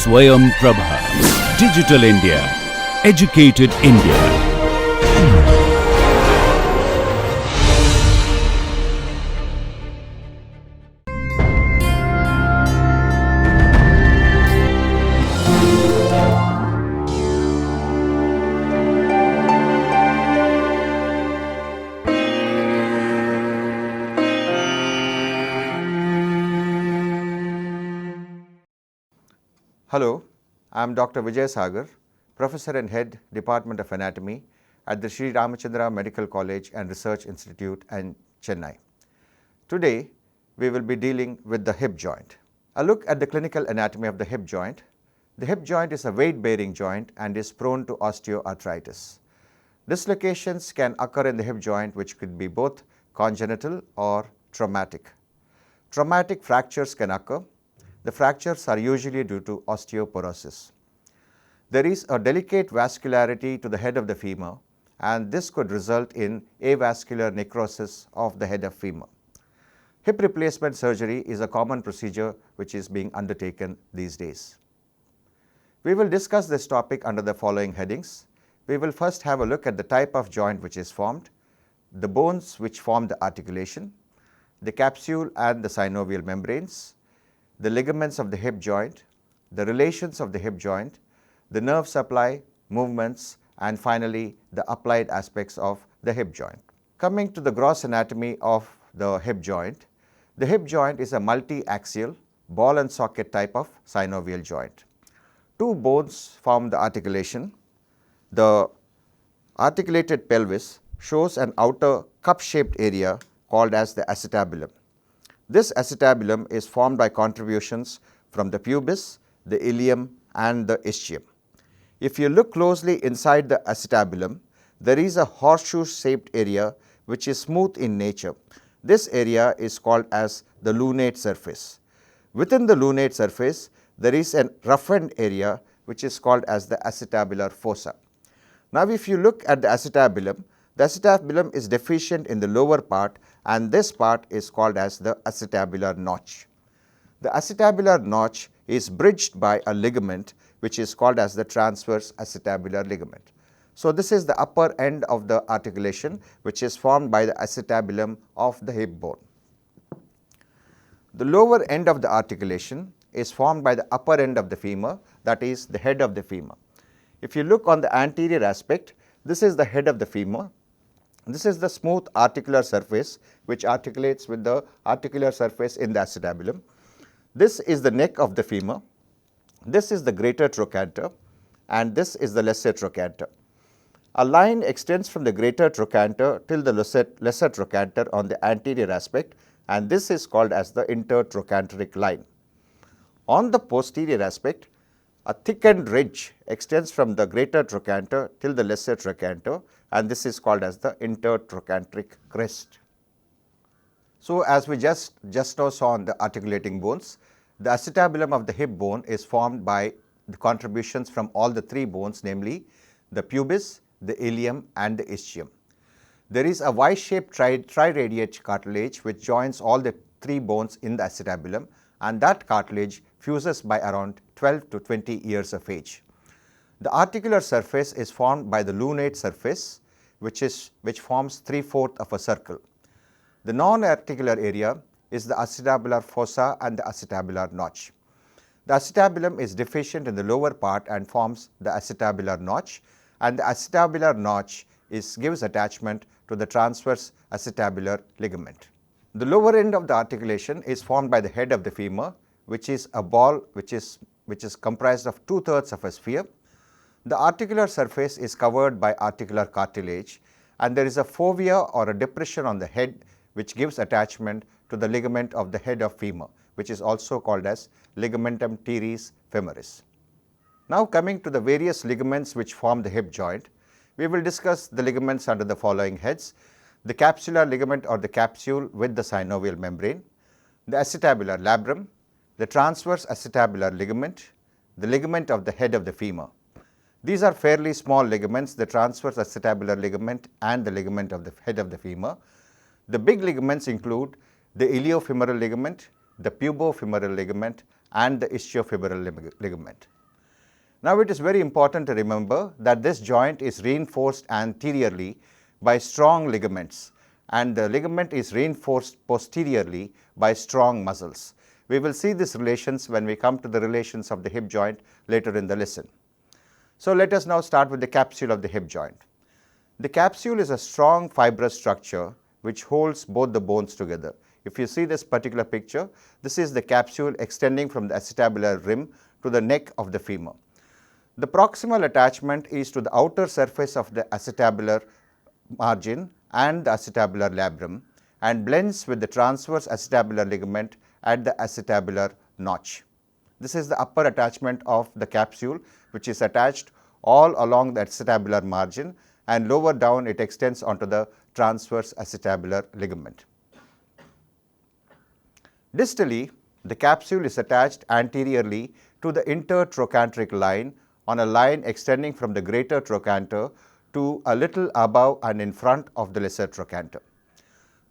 Swayam Prabha. Digital India. Educated India. Hello, I am Dr. Vijay Sagar, Professor and Head, Department of Anatomy at the Sri Ramachandra Medical College and Research Institute in Chennai. Today, we will be dealing with the hip joint. A look at the clinical anatomy of the hip joint. The hip joint is a weight-bearing joint and is prone to osteoarthritis. Dislocations can occur in the hip joint which could be both congenital or traumatic. Traumatic fractures can occur. The fractures are usually due to osteoporosis. There is a delicate vascularity to the head of the femur, and this could result in avascular necrosis of the head of femur. Hip replacement surgery is a common procedure which is being undertaken these days. We will discuss this topic under the following headings. We will first have a look at the type of joint which is formed, the bones which form the articulation, the capsule and the synovial membranes, the ligaments of the hip joint, the relations of the hip joint, the nerve supply, movements, and finally the applied aspects of the hip joint. Coming to the gross anatomy of the hip joint is a multi-axial ball and socket type of synovial joint. Two bones form the articulation. The articulated pelvis shows an outer cup-shaped area called as the acetabulum. This acetabulum is formed by contributions from the pubis, the ilium and the ischium. If you look closely inside the acetabulum, there is a horseshoe-shaped area which is smooth in nature. This area is called as the lunate surface. Within the lunate surface, there is a roughened area which is called as the acetabular fossa. Now, if you look at the acetabulum is deficient in the lower part, and this part is called as the acetabular notch. The acetabular notch is bridged by a ligament which is called as the transverse acetabular ligament. So, this is the upper end of the articulation which is formed by the acetabulum of the hip bone. The lower end of the articulation is formed by the upper end of the femur, that is the head of the femur. If you look on the anterior aspect, this is the head of the femur. This is the smooth articular surface which articulates with the articular surface in the acetabulum. This is the neck of the femur. This is the greater trochanter and this is the lesser trochanter. A line extends from the greater trochanter till the lesser trochanter on the anterior aspect, and this is called as the intertrochanteric line. On the posterior aspect, a thickened ridge extends from the greater trochanter till the lesser trochanter, and this is called as the intertrochanteric crest. So, as we just now saw on the articulating bones, the acetabulum of the hip bone is formed by the contributions from all the three bones, namely the pubis, the ilium and the ischium. There is a Y-shaped triradiate cartilage which joins all the three bones in the acetabulum, and that cartilage fuses by around 12 to 20 years of age. The articular surface is formed by the lunate surface which forms 3/4 of a circle. The non-articular area is the acetabular fossa and the acetabular notch. The acetabulum is deficient in the lower part and forms the acetabular notch, and the acetabular notch gives attachment to the transverse acetabular ligament. The lower end of the articulation is formed by the head of the femur, which is a ball which is comprised of 2/3 of a sphere. The articular surface is covered by articular cartilage, and there is a fovea or a depression on the head which gives attachment to the ligament of the head of femur, which is also called as ligamentum teres femoris. Now, coming to the various ligaments which form the hip joint, we will discuss the ligaments under the following heads: the capsular ligament or the capsule with the synovial membrane, the acetabular labrum, the transverse acetabular ligament, the ligament of the head of the femur. These are fairly small ligaments, the transverse acetabular ligament and the ligament of the head of the femur. The big ligaments include the Ischiofemoral ligament, the Pubofemoral ligament and the Ischiofemoral ligament. Now it is very important to remember that this joint is reinforced anteriorly by strong ligaments, and the ligament is reinforced posteriorly by strong muscles. We will see these relations when we come to the relations of the hip joint later in the lesson. So let us now start with the capsule of the hip joint. The capsule is a strong fibrous structure which holds both the bones together. If you see this particular picture, this is the capsule extending from the acetabular rim to the neck of the femur. The proximal attachment is to the outer surface of the acetabular margin and the acetabular labrum and blends with the transverse acetabular ligament at the acetabular notch. This is the upper attachment of the capsule, which is attached all along the acetabular margin, and lower down it extends onto the transverse acetabular ligament. Distally, the capsule is attached anteriorly to the intertrochanteric line on a line extending from the greater trochanter to a little above and in front of the lesser trochanter.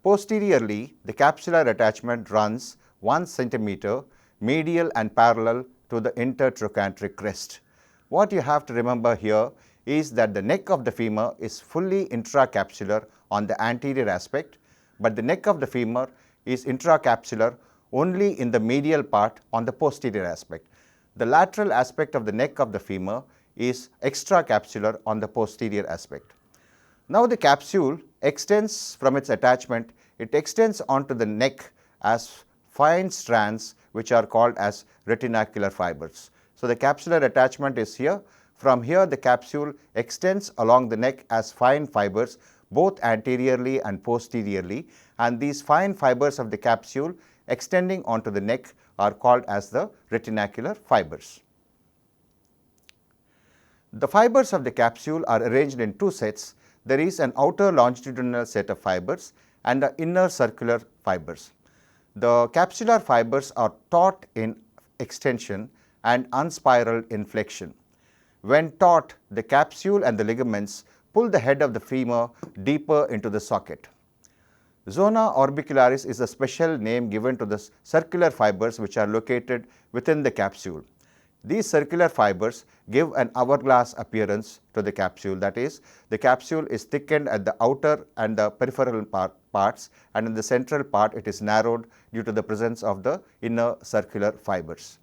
Posteriorly, the capsular attachment runs 1 centimeter medial and parallel to the intertrochanteric crest. What you have to remember here is that the neck of the femur is fully intracapsular on the anterior aspect, but the neck of the femur is intracapsular only in the medial part on the posterior aspect. The lateral aspect of the neck of the femur is extracapsular on the posterior aspect. Now the capsule extends from its attachment, it extends onto the neck as fine strands which are called as retinacular fibers. So the capsular attachment is here. From here the capsule extends along the neck as fine fibers both anteriorly and posteriorly, and these fine fibers of the capsule extending onto the neck are called as the retinacular fibers. The fibers of the capsule are arranged in 2 sets. There is an outer longitudinal set of fibers and an inner circular fibers. The capsular fibers are taut in extension and unspiraled in flexion. When taut, the capsule and the ligaments pull the head of the femur deeper into the socket. Zona orbicularis is a special name given to the circular fibers which are located within the capsule. These circular fibers give an hourglass appearance to the capsule, that is, the capsule is thickened at the outer and the peripheral parts, and in the central part it is narrowed due to the presence of the inner circular fibers.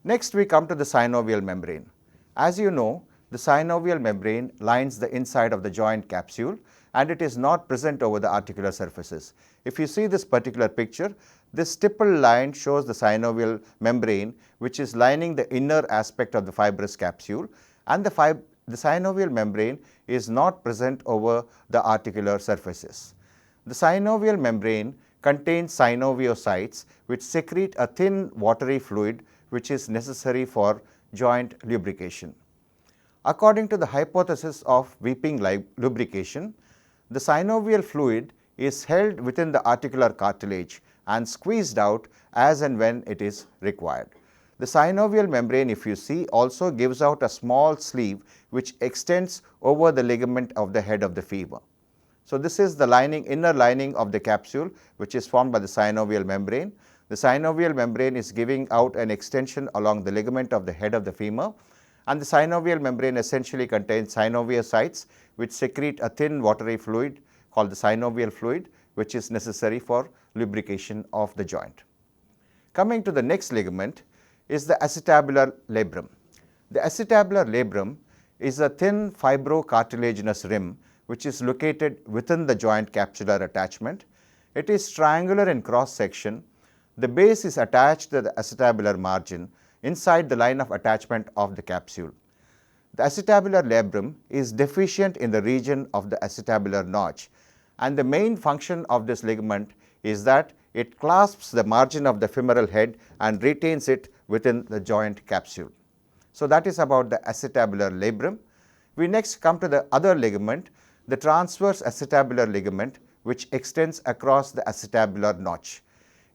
Next we come to the synovial membrane. As you know, the synovial membrane lines the inside of the joint capsule, and it is not present over the articular surfaces. If you see this particular picture, this stipple line shows the synovial membrane which is lining the inner aspect of the fibrous capsule, and the synovial membrane is not present over the articular surfaces. The synovial membrane contains synoviocytes which secrete a thin watery fluid which is necessary for joint lubrication. According to the hypothesis of weeping lubrication, the synovial fluid is held within the articular cartilage and squeezed out as and when it is required. The synovial membrane, if you see, also gives out a small sleeve which extends over the ligament of the head of the femur. So this is the inner lining of the capsule which is formed by the synovial membrane. The synovial membrane is giving out an extension along the ligament of the head of the femur, and the synovial membrane essentially contains synoviocytes which secrete a thin watery fluid called the synovial fluid, which is necessary for lubrication of the joint. Coming to the next ligament is the acetabular labrum. The acetabular labrum is a thin fibrocartilaginous rim which is located within the joint capsular attachment. It is triangular in cross section. The base is attached to the acetabular margin inside the line of attachment of the capsule. The acetabular labrum is deficient in the region of the acetabular notch, and the main function of this ligament is that it clasps the margin of the femoral head and retains it within the joint capsule. So that is about the acetabular labrum. We next come to the other ligament, the transverse acetabular ligament, which extends across the acetabular notch.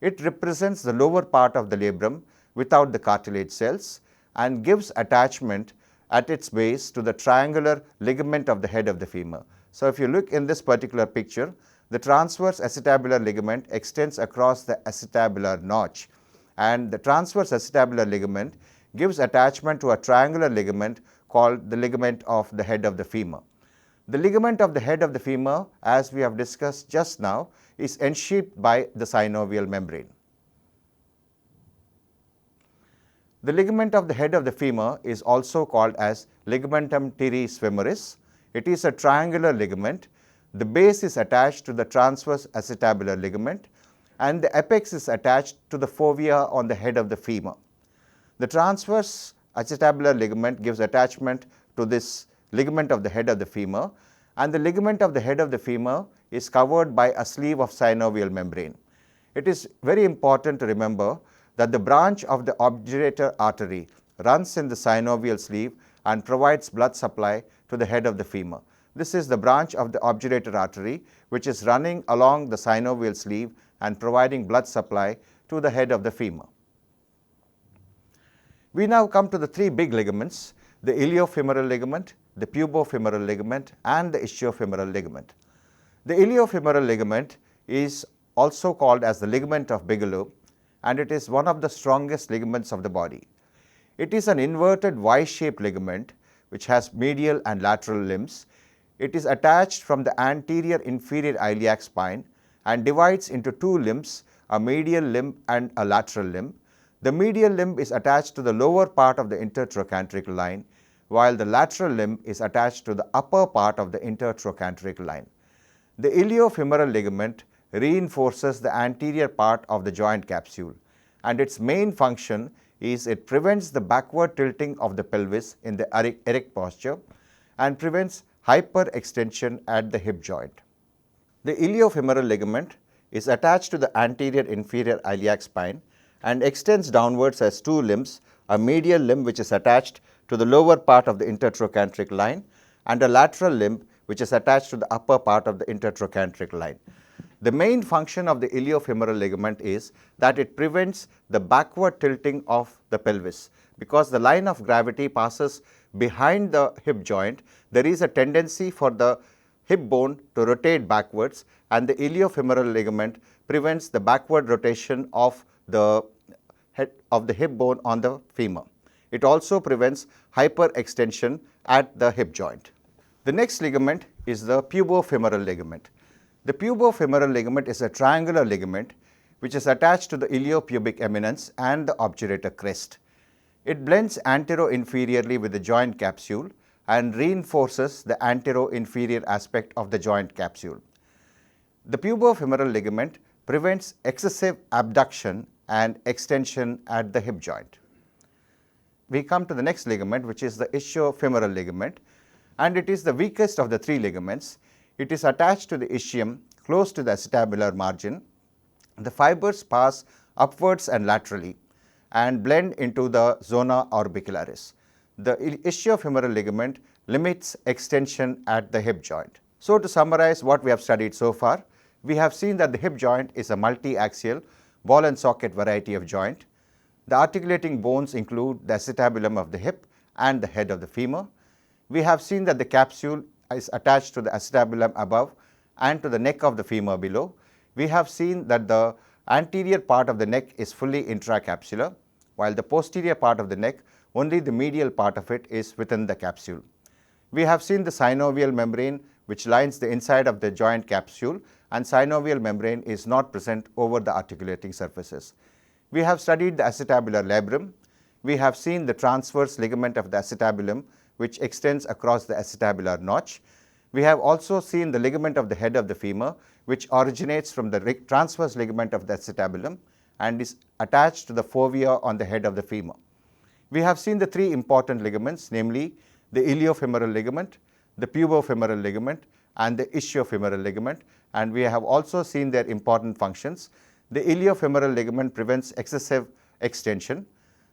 It represents the lower part of the labrum without the cartilage cells and gives attachment at its base to the triangular ligament of the head of the femur. So if you look in this particular picture, the transverse acetabular ligament extends across the acetabular notch, and the transverse acetabular ligament gives attachment to a triangular ligament called the ligament of the head of the femur. The ligament of the head of the femur, as we have discussed just now, is ensheathed by the synovial membrane. The ligament of the head of the femur is also called as ligamentum teres femoris. It is a triangular ligament. The base is attached to the transverse acetabular ligament and the apex is attached to the fovea on the head of the femur. The transverse acetabular ligament gives attachment to this ligament of the head of the femur, and the ligament of the head of the femur is covered by a sleeve of synovial membrane. It is very important to remember that the branch of the obturator artery runs in the synovial sleeve and provides blood supply to the head of the femur. This is the branch of the obturator artery which is running along the synovial sleeve and providing blood supply to the head of the femur. We now come to the three big ligaments: the iliofemoral ligament, the pubofemoral ligament, and the ischiofemoral ligament. The iliofemoral ligament is also called as the ligament of Bigelow, and it is one of the strongest ligaments of the body. It is an inverted Y-shaped ligament which has medial and lateral limbs. It is attached from the anterior inferior iliac spine and divides into two limbs, a medial limb and a lateral limb. The medial limb is attached to the lower part of the intertrochanteric line, while the lateral limb is attached to the upper part of the intertrochanteric line. The iliofemoral ligament reinforces the anterior part of the joint capsule, and its main function is it prevents the backward tilting of the pelvis in the erect posture and prevents hyperextension at the hip joint. The iliofemoral ligament is attached to the anterior inferior iliac spine and extends downwards as two limbs, a medial limb which is attached to the lower part of the intertrochanteric line and a lateral limb which is attached to the upper part of the intertrochanteric line. The main function of the iliofemoral ligament is that it prevents the backward tilting of the pelvis. Because the line of gravity passes behind the hip joint, there is a tendency for the hip bone to rotate backwards, and the iliofemoral ligament prevents the backward rotation of the head of the hip bone on the femur. It also prevents hyperextension at the hip joint. The next ligament is the pubofemoral ligament. The pubofemoral ligament is a triangular ligament which is attached to the iliopubic eminence and the obturator crest. It blends antero-inferiorly with the joint capsule and reinforces the antero-inferior aspect of the joint capsule. The pubofemoral ligament prevents excessive abduction and extension at the hip joint. We come to the next ligament, which is the ischiofemoral ligament, and it is the weakest of the three ligaments. It is attached to the ischium close to the acetabular margin. The fibers pass upwards and laterally and blend into the zona orbicularis. The ischiofemoral ligament limits extension at the hip joint. So to summarize what we have studied so far, we have seen that the hip joint is a multi-axial ball and socket variety of joint. The articulating bones include the acetabulum of the hip and the head of the femur. We have seen that the capsule is attached to the acetabulum above and to the neck of the femur below. We have seen that the anterior part of the neck is fully intracapsular, while the posterior part of the neck, only the medial part of it is within the capsule. We have seen the synovial membrane which lines the inside of the joint capsule, and synovial membrane is not present over the articulating surfaces. We have studied the acetabular labrum. We have seen the transverse ligament of the acetabulum which extends across the acetabular notch. We have also seen the ligament of the head of the femur which originates from the transverse ligament of the acetabulum and is attached to the fovea on the head of the femur. We have seen the three important ligaments, namely the iliofemoral ligament, the pubofemoral ligament, and the ischiofemoral ligament, and we have also seen their important functions. The iliofemoral ligament prevents excessive extension.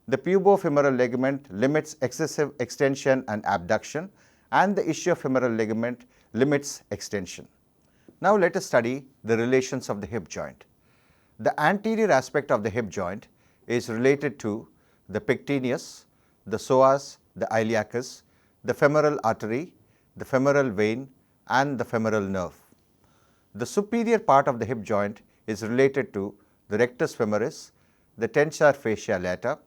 The pubofemoral ligament limits excessive extension and abduction, and the ischiofemoral ligament limits extension. Now let us study the relations of the hip joint. The anterior aspect of the hip joint is related to the pectineus, the psoas, the iliacus, the femoral artery, the femoral vein, and the femoral nerve. The superior part of the hip joint is related to the rectus femoris, the tensor fascia lata,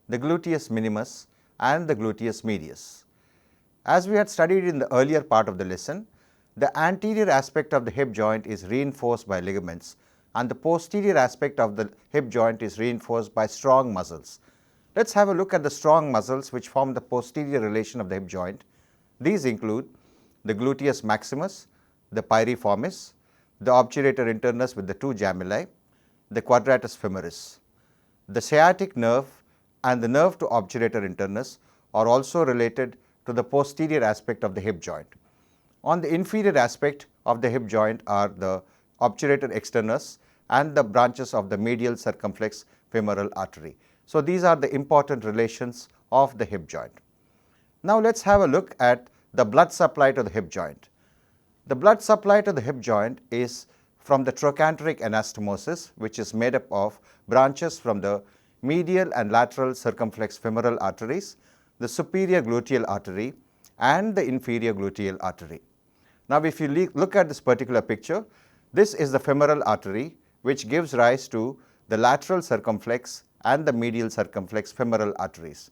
the gluteus minimus and the gluteus medius. As we had studied in the earlier part of the lesson, the anterior aspect of the hip joint is reinforced by ligaments and the posterior aspect of the hip joint is reinforced by strong muscles. Let's have a look at the strong muscles which form the posterior relation of the hip joint. These include the gluteus maximus, the piriformis, the obturator internus with the two gemelli, the quadratus femoris. The sciatic nerve and the nerve to obturator internus are also related to the posterior aspect of the hip joint. On the inferior aspect of the hip joint are the obturator externus and the branches of the medial circumflex femoral artery. So, these are the important relations of the hip joint. Now, let us have a look at the blood supply to the hip joint. The blood supply to the hip joint is from the trochanteric anastomosis, which is made up of branches from the medial and lateral circumflex femoral arteries, the superior gluteal artery and the inferior gluteal artery. Now, if you look at this particular picture, this is the femoral artery which gives rise to the lateral circumflex and the medial circumflex femoral arteries.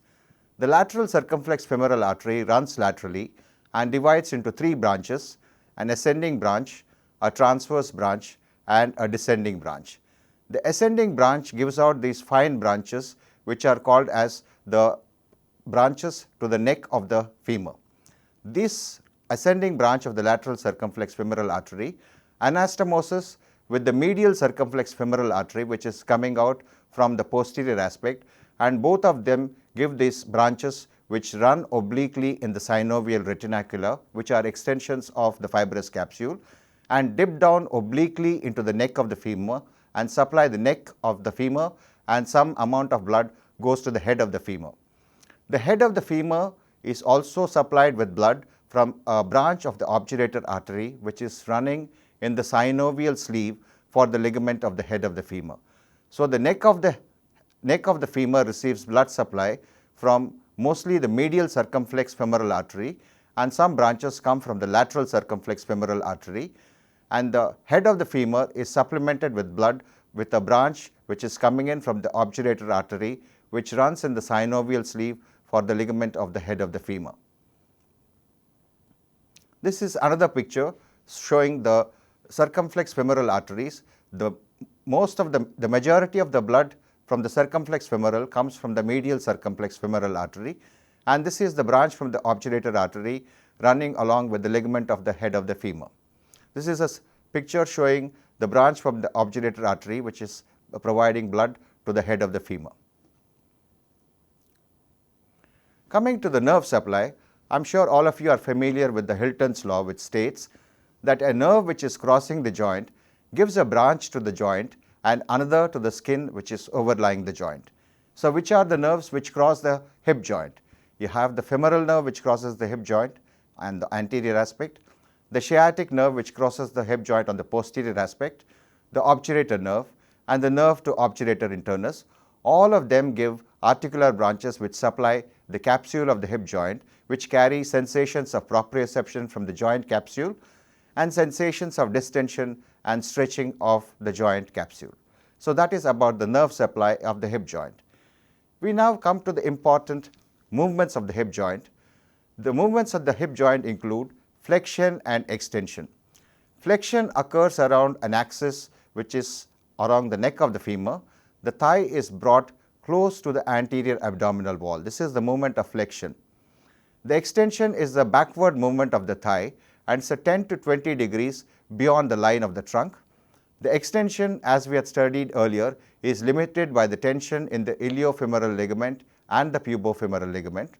The lateral circumflex femoral artery runs laterally and divides into three branches: an ascending branch, a transverse branch and a descending branch. The ascending branch gives out these fine branches which are called as the branches to the neck of the femur. This ascending branch of the lateral circumflex femoral artery anastomoses with the medial circumflex femoral artery which is coming out from the posterior aspect, and both of them give these branches which run obliquely in the synovial reticula, which are extensions of the fibrous capsule, and dip down obliquely into the neck of the femur and supply the neck of the femur, and some amount of blood goes to the head of the femur. The head of the femur is also supplied with blood from a branch of the obturator artery which is running in the synovial sleeve for the ligament of the head of the femur. So, the neck of the femur receives blood supply from mostly the medial circumflex femoral artery, and some branches come from the lateral circumflex femoral artery, and the head of the femur is supplemented with blood with a branch which is coming in from the obturator artery which runs in the synovial sleeve for the ligament of the head of the femur. This is another picture showing the circumflex femoral arteries. The majority of the blood from the circumflex femoral comes from the medial circumflex femoral artery, and this is the branch from the obturator artery running along with the ligament of the head of the femur. This is a picture showing the branch from the obturator artery which is providing blood to the head of the femur. Coming to the nerve supply, I am sure all of you are familiar with the Hilton's law, which states that a nerve which is crossing the joint gives a branch to the joint and another to the skin which is overlying the joint. So, which are the nerves which cross the hip joint? You have the femoral nerve which crosses the hip joint and the anterior aspect, the sciatic nerve which crosses the hip joint on the posterior aspect, the obturator nerve and the nerve to obturator internus. All of them give articular branches which supply the capsule of the hip joint, which carry sensations of proprioception from the joint capsule and sensations of distension and stretching of the joint capsule. So, that is about the nerve supply of the hip joint. We now come to the important movements of the hip joint. The movements of the hip joint include flexion and extension. Flexion occurs around an axis which is around the neck of the femur. The thigh is brought close to the anterior abdominal wall. This is the movement of flexion. The extension is the backward movement of the thigh, and it's a 10 to 20 degrees beyond the line of the trunk. The extension, as we had studied earlier, is limited by the tension in the iliofemoral ligament and the pubofemoral ligament,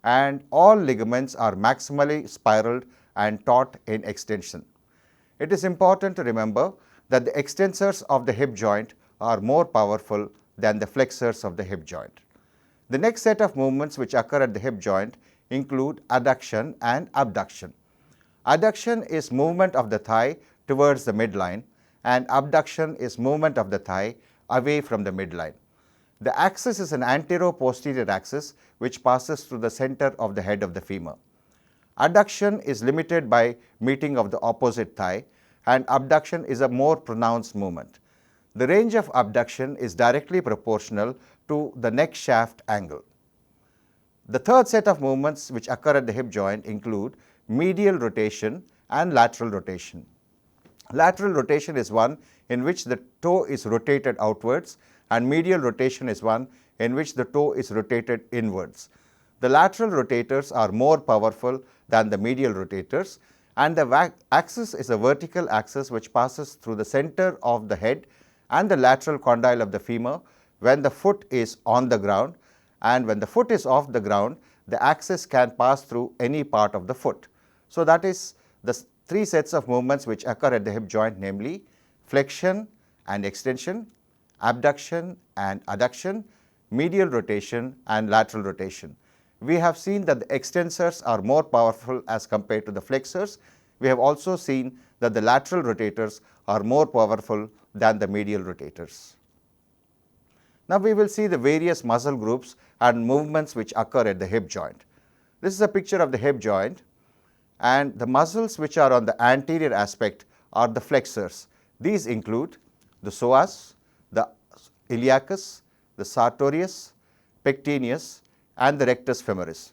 and all ligaments are maximally spiraled and taut in extension. It is important to remember that the extensors of the hip joint are more powerful than the flexors of the hip joint. The next set of movements which occur at the hip joint include adduction and abduction. Adduction is movement of the thigh towards the midline, and abduction is movement of the thigh away from the midline. The axis is an antero-posterior axis which passes through the center of the head of the femur. Adduction is limited by meeting of the opposite thigh, and abduction is a more pronounced movement. The range of abduction is directly proportional to the neck shaft angle. The third set of movements which occur at the hip joint include medial rotation and lateral rotation. Lateral rotation is one in which the toe is rotated outwards, and medial rotation is one in which the toe is rotated inwards. The lateral rotators are more powerful than the medial rotators, and the axis is a vertical axis which passes through the center of the head and the lateral condyle of the femur when the foot is on the ground, and when the foot is off the ground, the axis can pass through any part of the foot. So that is the three sets of movements which occur at the hip joint, namely flexion and extension, abduction and adduction, medial rotation and lateral rotation. We have seen that the extensors are more powerful as compared to the flexors. We have also seen that the lateral rotators are more powerful than the medial rotators. Now we will see the various muscle groups and movements which occur at the hip joint. This is a picture of the hip joint, and the muscles which are on the anterior aspect are the flexors. These include the psoas, the iliacus, the sartorius, pectineus and the rectus femoris.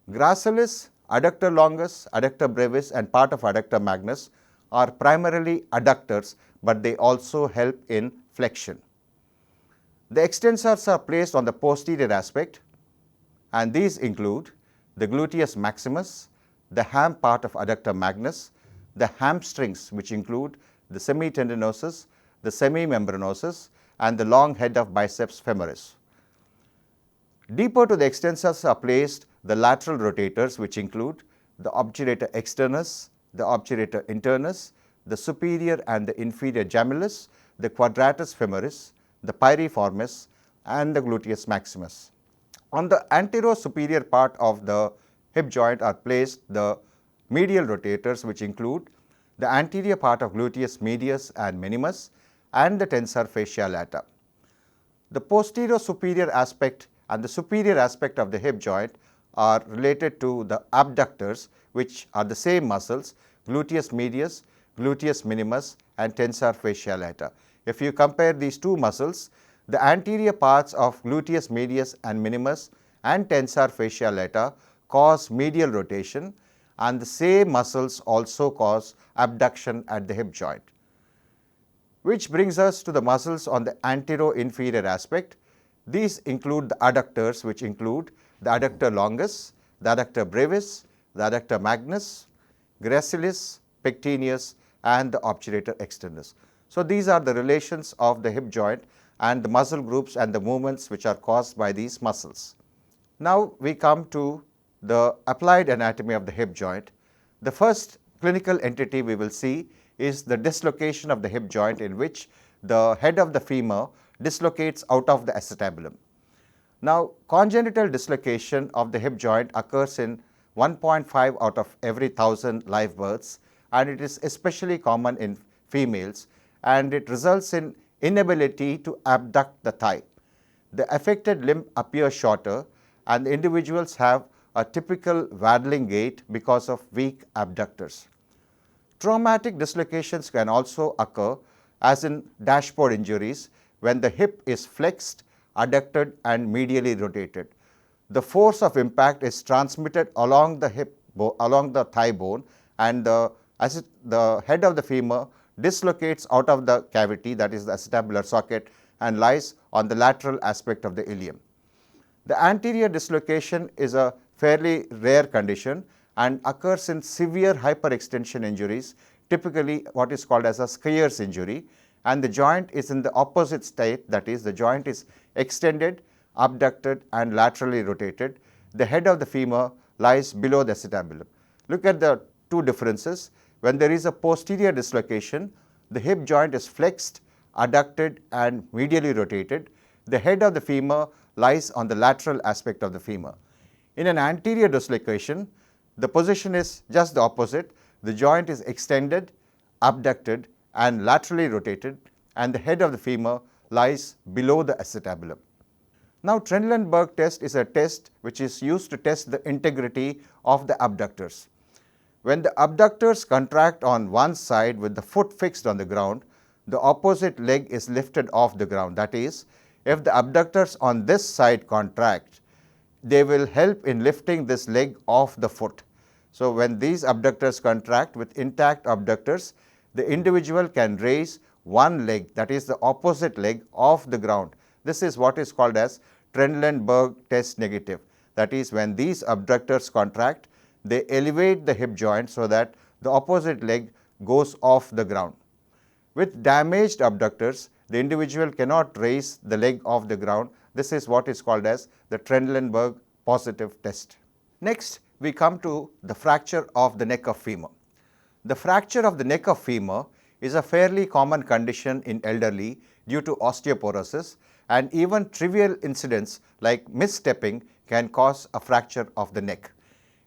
Gracilis, adductor longus, adductor brevis and part of adductor magnus are primarily adductors, but they also help in flexion. The extensors are placed on the posterior aspect, and these include the gluteus maximus, the ham part of adductor magnus, the hamstrings which include the semitendinosus, the semimembranosus and the long head of biceps femoris. Deeper to the extensors are placed the lateral rotators which include the obturator externus, the obturator internus, the superior and the inferior gemellus, the quadratus femoris, the piriformis and the gluteus maximus. On the antero-superior part of the hip joint are placed the medial rotators which include the anterior part of gluteus medius and minimus and the tensor fascia lata. The posterior superior aspect and the superior aspect of the hip joint are related to the abductors, which are the same muscles, gluteus medius, gluteus minimus and tensor fascia lata. If you compare these two muscles, the anterior parts of gluteus medius and minimus and tensor fascia lata cause medial rotation, and the same muscles also cause abduction at the hip joint. Which brings us to the muscles on the antero-inferior aspect. These include the adductors, which include the adductor longus, the adductor brevis, the adductor magnus, gracilis, pectineus and the obturator externus. So these are the relations of the hip joint and the muscle groups and the movements which are caused by these muscles. Now we come to the applied anatomy of the hip joint. The first clinical entity we will see is the dislocation of the hip joint, in which the head of the femur dislocates out of the acetabulum. Now congenital dislocation of the hip joint occurs in 1.5 out of every 1,000 live births, and it is especially common in females, and it results in inability to abduct the thigh. The affected limb appears shorter, and the individuals have a typical waddling gait because of weak abductors. Traumatic dislocations can also occur, as in dashboard injuries, when the hip is flexed, adducted and medially rotated. The force of impact is transmitted along the thigh bone, and as the head of the femur dislocates out of the cavity, that is the acetabular socket, and lies on the lateral aspect of the ilium. The anterior dislocation is a fairly rare condition and occurs in severe hyperextension injuries, typically what is called as a skier's injury, and the joint is in the opposite state, that is the joint is extended, abducted and laterally rotated. The head of the femur lies below the acetabulum. Look at the two differences. When there is a posterior dislocation, the hip joint is flexed, adducted and medially rotated. The head of the femur lies on the lateral aspect of the femur. In an anterior dislocation, the position is just the opposite. The joint is extended, abducted and laterally rotated, and the head of the femur lies below the acetabulum. Now Trendelenburg test is a test which is used to test the integrity of the abductors. When the abductors contract on one side with the foot fixed on the ground, the opposite leg is lifted off the ground. That is, if the abductors on this side contract, they will help in lifting this leg off the foot. So when these abductors contract with intact abductors, the individual can raise one leg, that is the opposite leg, off the ground. This is what is called as Trendelenburg test negative. That is, when these abductors contract, they elevate the hip joint so that the opposite leg goes off the ground. With damaged abductors, the individual cannot raise the leg off the ground. This is what is called as the Trendelenburg positive test. Next, we come to the fracture of the neck of femur. The fracture of the neck of femur is a fairly common condition in elderly due to osteoporosis, and even trivial incidents like misstepping can cause a fracture of the neck.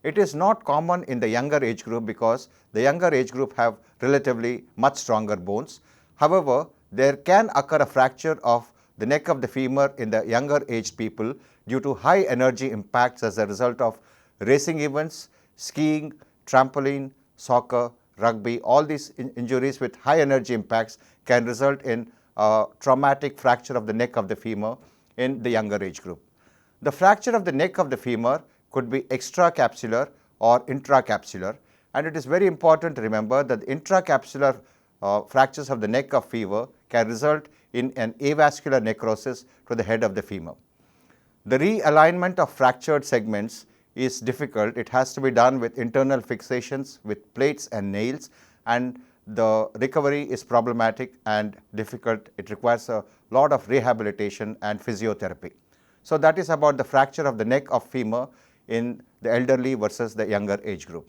It is not common in the younger age group because the younger age group have relatively much stronger bones. However, there can occur a fracture of the neck of the femur in the younger aged people due to high energy impacts as a result of racing events, skiing, trampoline, soccer, rugby. All these injuries with high energy impacts can result in a traumatic fracture of the neck of the femur in the younger age group. The fracture of the neck of the femur could be extracapsular or intracapsular, and it is very important to remember that the intracapsular fractures of the neck of femur can result in an avascular necrosis to the head of the femur. The realignment of fractured segments is difficult. It has to be done with internal fixations with plates and nails, and the recovery is problematic and difficult. It requires a lot of rehabilitation and physiotherapy. So that is about the fracture of the neck of femur in the elderly versus the younger age group.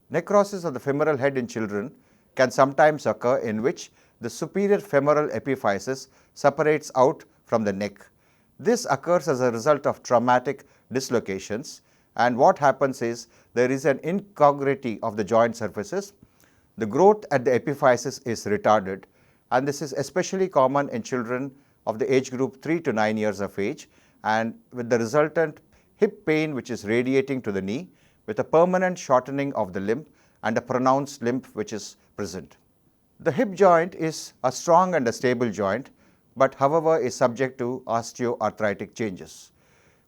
Necrosis of the femoral head in children can sometimes occur in which the superior femoral epiphysis separates out from the neck. This occurs as a result of traumatic dislocations, and what happens is there is an incongruity of the joint surfaces. The growth at the epiphysis is retarded, and this is especially common in children of the age group 3 to 9 years of age, and with the resultant hip pain which is radiating to the knee, with a permanent shortening of the limb and a pronounced limp which is present. The hip joint is a strong and a stable joint, but however is subject to osteoarthritic changes.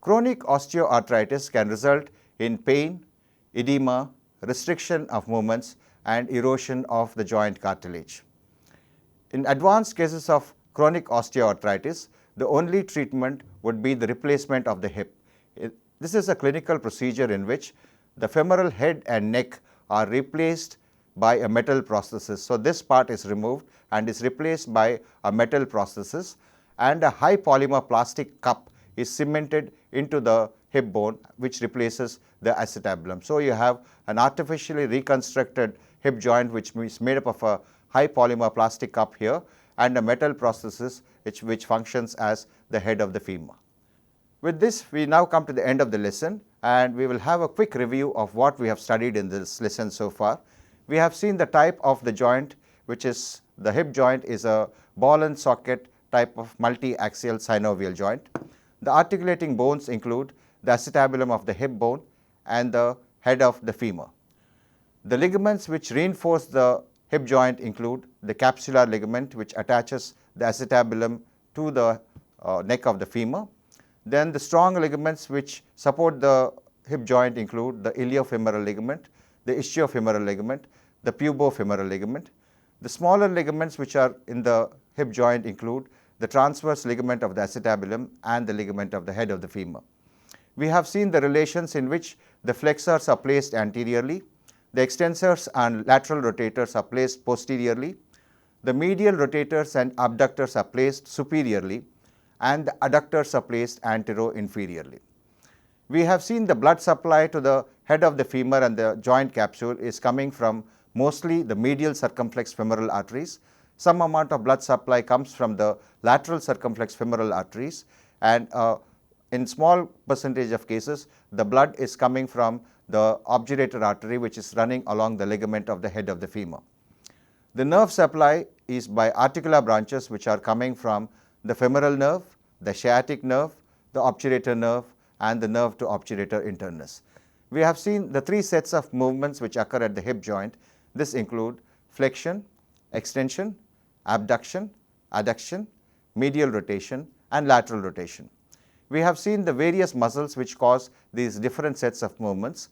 Chronic osteoarthritis can result in pain, edema, restriction of movements, and erosion of the joint cartilage. In advanced cases of chronic osteoarthritis, the only treatment would be the replacement of the hip. This is a clinical procedure in which the femoral head and neck are replaced by a metal prosthesis. So this part is removed and is replaced by a metal prosthesis, and a high polymer plastic cup is cemented into the hip bone which replaces the acetabulum. So you have an artificially reconstructed hip joint which is made up of a high polymer plastic cup here and a metal prosthesis which functions as the head of the femur. With this, we now come to the end of the lesson, and we will have a quick review of what we have studied in this lesson so far. We have seen the type of the joint, which is the hip joint is a ball and socket type of multi-axial synovial joint. The articulating bones include the acetabulum of the hip bone and the head of the femur. The ligaments which reinforce the hip joint include the capsular ligament, which attaches the acetabulum to the neck of the femur. Then the strong ligaments which support the hip joint include the iliofemoral ligament, the ischiofemoral ligament, the pubofemoral ligament. The smaller ligaments which are in the hip joint include the transverse ligament of the acetabulum and the ligament of the head of the femur. We have seen the relations in which the flexors are placed anteriorly, the extensors and lateral rotators are placed posteriorly, the medial rotators and abductors are placed superiorly, and the adductors are placed antero-inferiorly. We have seen the blood supply to the head of the femur and the joint capsule is coming from mostly the medial circumflex femoral arteries. Some amount of blood supply comes from the lateral circumflex femoral arteries, and in small percentage of cases, the blood is coming from the obturator artery which is running along the ligament of the head of the femur. The nerve supply is by articular branches which are coming from the femoral nerve, the sciatic nerve, the obturator nerve, and the nerve to obturator internus. We have seen the three sets of movements which occur at the hip joint. This include flexion, extension, abduction, adduction, medial rotation, and lateral rotation. We have seen the various muscles which cause these different sets of movements.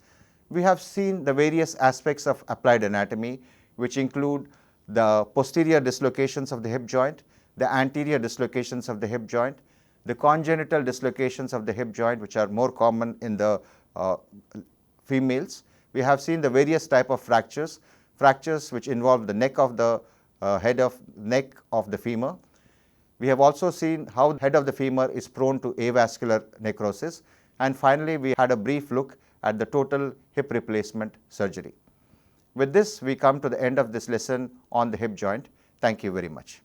We have seen the various aspects of applied anatomy, which include the posterior dislocations of the hip joint, the anterior dislocations of the hip joint, the congenital dislocations of the hip joint, which are more common in the females. We have seen the various type of fractures which involve the neck of the neck of the femur. We have also seen how the head of the femur is prone to avascular necrosis. And finally, we had a brief look at the total hip replacement surgery. With this, we come to the end of this lesson on the hip joint. Thank you very much.